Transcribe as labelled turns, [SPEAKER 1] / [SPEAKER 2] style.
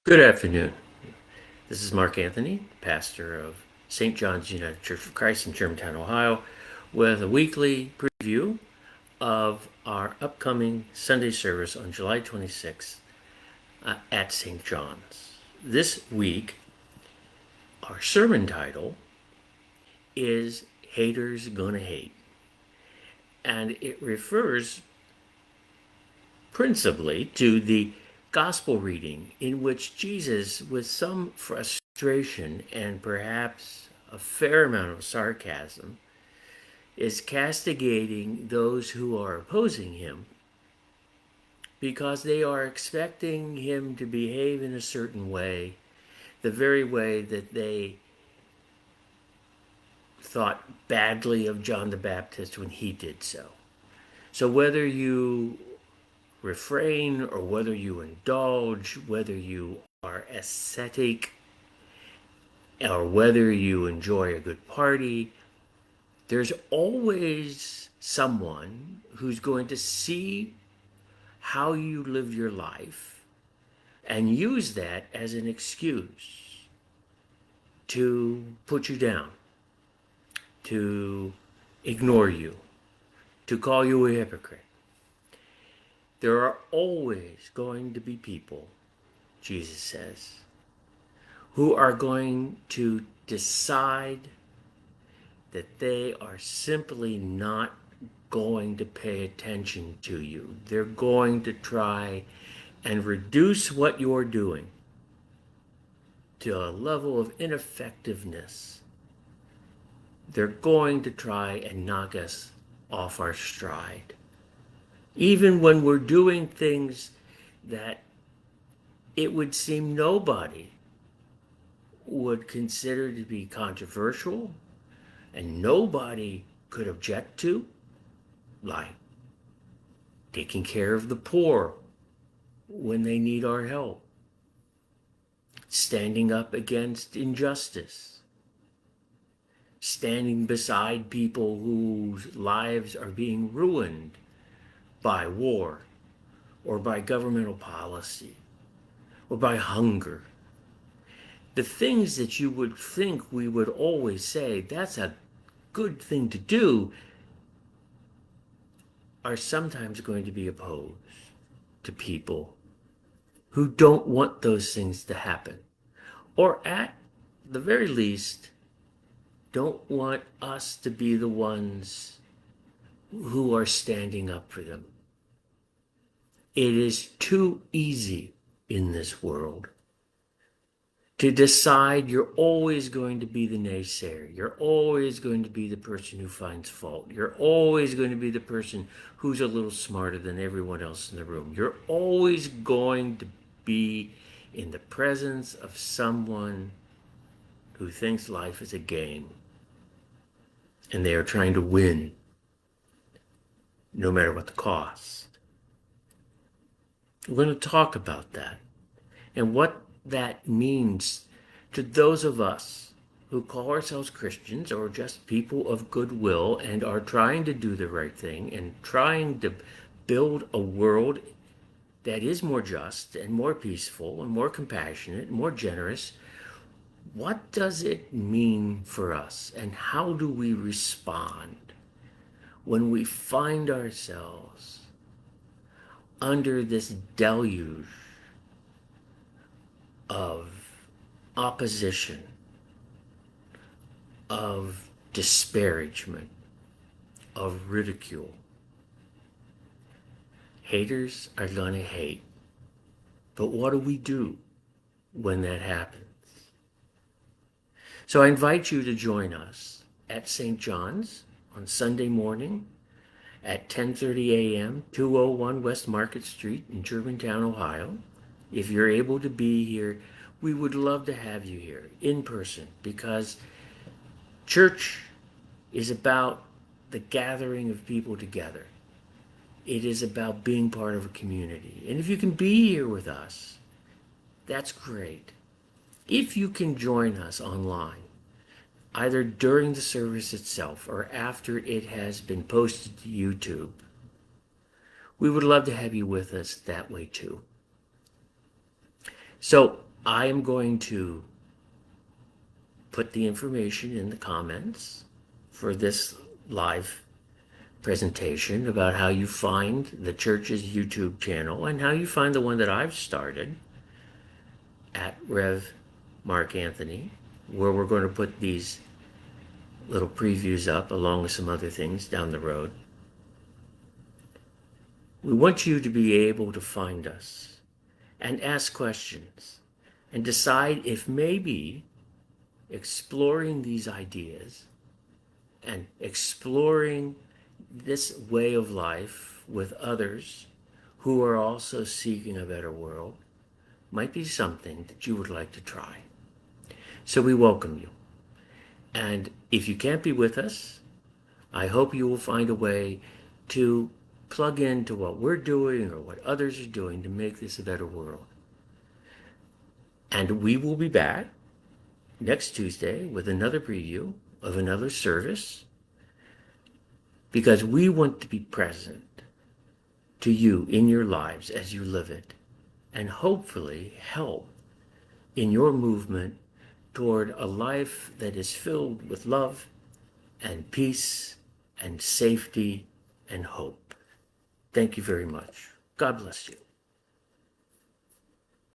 [SPEAKER 1] Good afternoon. This is Mark Anthony, pastor of St. John's United Church of Christ in Germantown, Ohio, with a weekly preview of our upcoming Sunday service on July 26th at St. John's. This week, our sermon title is Haters Gonna Hate, and it refers principally to the gospel reading in which Jesus, with some frustration and perhaps a fair amount of sarcasm, is castigating those who are opposing him because they are expecting him to behave in a certain way, the very way that they thought badly of John the Baptist when he did so. So whether you refrain or whether you indulge, whether you are ascetic or whether you enjoy a good party, there's always someone who's going to see how you live your life and use that as an excuse to put you down, to ignore you, to call you a hypocrite. There are always going to be people, Jesus says, who are going to decide that they are simply not going to pay attention to you. They're going to try and reduce what you're doing to a level of ineffectiveness. They're going to try and knock us off our stride. Even when we're doing things that it would seem nobody would consider to be controversial and nobody could object to, like taking care of the poor when they need our help, standing up against injustice, standing beside people whose lives are being ruined by war or by governmental policy or by hunger. The things that you would think we would always say, that's a good thing to do, are sometimes going to be opposed to people who don't want those things to happen, or at the very least, don't want us to be the ones who are standing up for them. It is too easy in this world to decide you're always going to be the naysayer. You're always going to be the person who finds fault. You're always going to be the person who's a little smarter than everyone else in the room. You're always going to be in the presence of someone who thinks life is a game and they are trying to win no matter what the cost. We're going to talk about that and what that means to those of us who call ourselves Christians or just people of goodwill and are trying to do the right thing and trying to build a world that is more just and more peaceful and more compassionate and more generous. What does it mean for us, and how do we respond when we find ourselves under this deluge of opposition, of disparagement, of ridicule? Haters are gonna hate. But what do we do when that happens? So I invite you to join us at St. John's on Sunday morning at 10:30 a.m., 201 West Market Street in Germantown, Ohio. If you're able to be here, we would love to have you here in person, because church is about the gathering of people together. It is about being part of a community. And if you can be here with us, that's great. If you can join us online, either during the service itself or after it has been posted to YouTube, we would love to have you with us that way too. So I am going to put the information in the comments for this live presentation about how you find the church's YouTube channel and how you find the one that I've started at Rev Mark Anthony, where we're going to put these little previews up along with some other things down the road. We want you to be able to find us and ask questions and decide if maybe exploring these ideas and exploring this way of life with others who are also seeking a better world might be something that you would like to try. So we welcome you. And if you can't be with us, I hope you will find a way to plug into what we're doing or what others are doing to make this a better world. And we will be back next Tuesday with another preview of another service, because we want to be present to you in your lives as you live it, and hopefully help in your movement toward a life that is filled with love and peace and safety and hope. Thank you very much. God bless you.